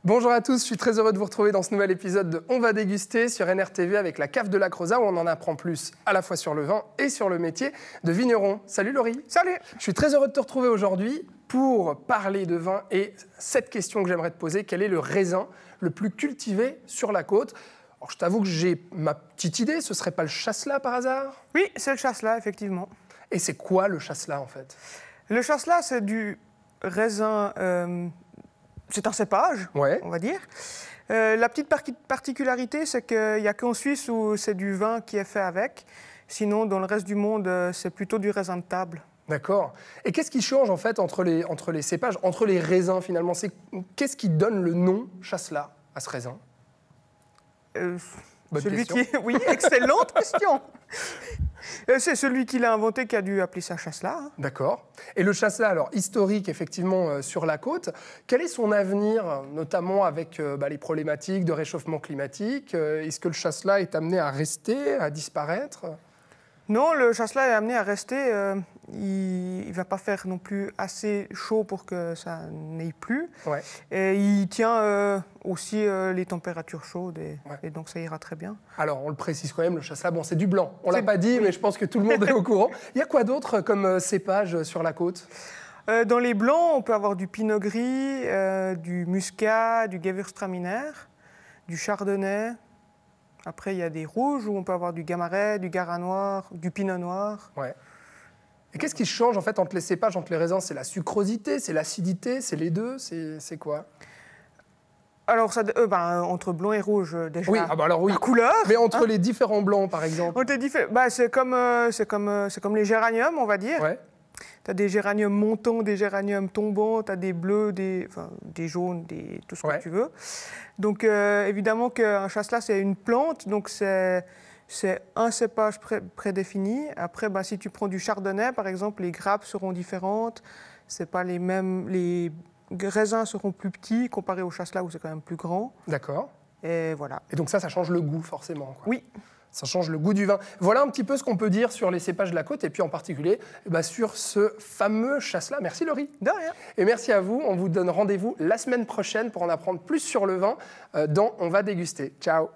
Bonjour à tous, je suis très heureux de vous retrouver dans ce nouvel épisode de On va déguster sur NRTV avec la cave de la Creusa où on en apprend plus à la fois sur le vin et sur le métier de vigneron. Salut Laurie. Salut. Je suis très heureux de te retrouver aujourd'hui pour parler de vin et cette question que j'aimerais te poser, quel est le raisin le plus cultivé sur la côte? Alors, je t'avoue que j'ai ma petite idée, ce serait pas le chasselas par hasard? Oui, c'est le chasselas, effectivement. Et c'est quoi le chasselas en fait? Le chasselas, c'est du raisin, c'est un cépage, Ouais. on va dire. La petite particularité, c'est qu'il n'y a qu'en Suisse où c'est du vin qui est fait avec. Sinon, dans le reste du monde, c'est plutôt du raisin de table. D'accord. Et qu'est-ce qui change en fait entre les cépages, entre les raisins finalement? Qu'est-ce qui donne le nom chasselas à ce raisin? Bonne question. Oui, excellente question. C'est celui qui l'a inventé qui a dû appeler ça chasselas. Hein. D'accord. Et le chasselas, alors historique effectivement sur la côte, quel est son avenir, notamment avec les problématiques de réchauffement climatique? Est-ce que le chasselas est amené à rester, à disparaître? Non, le chasselas est amené à rester. Il ne va pas faire non plus assez chaud pour que ça n'aille plus. Ouais. Et il tient aussi les températures chaudes et donc ça ira très bien. Alors, on le précise quand même, le chasselas, bon, c'est du blanc. On ne l'a pas dit, oui. mais je pense que tout le monde est au courant. Il y a quoi d'autre comme cépage sur la côte? Dans les blancs, on peut avoir du pinot gris, du muscat, du gewürztraminer, du chardonnay. Après, il y a des rouges où on peut avoir du gamaret, du gara noir, du pinot noir. Ouais. Et qu'est-ce qui change en fait entre les cépages, entre les raisins? C'est la sucrosité, c'est l'acidité, c'est les deux, c'est quoi? Alors, entre blanc et rouge, déjà, Oui, alors oui. la couleur. Mais entre les différents blancs, par exemple? C'est comme les géraniums, on va dire. Ouais. Tu as des géraniums montants, des géraniums tombants, tu as des bleus, des jaunes, tout ce que tu veux. Donc, évidemment qu'un chasselas, c'est une plante, donc c'est un cépage prédéfini. Après, si tu prends du chardonnay, par exemple, les grappes seront différentes. C'est pas les mêmes. Les raisins seront plus petits comparé au chasselas où c'est quand même plus grand. D'accord. Et voilà. Et donc ça change le goût, forcément, quoi. Oui. Ça change le goût du vin. Voilà un petit peu ce qu'on peut dire sur les cépages de la côte et puis en particulier sur ce fameux chasselas. Merci Laurie. De rien. Et merci à vous. On vous donne rendez-vous la semaine prochaine pour en apprendre plus sur le vin dans On va déguster. Ciao.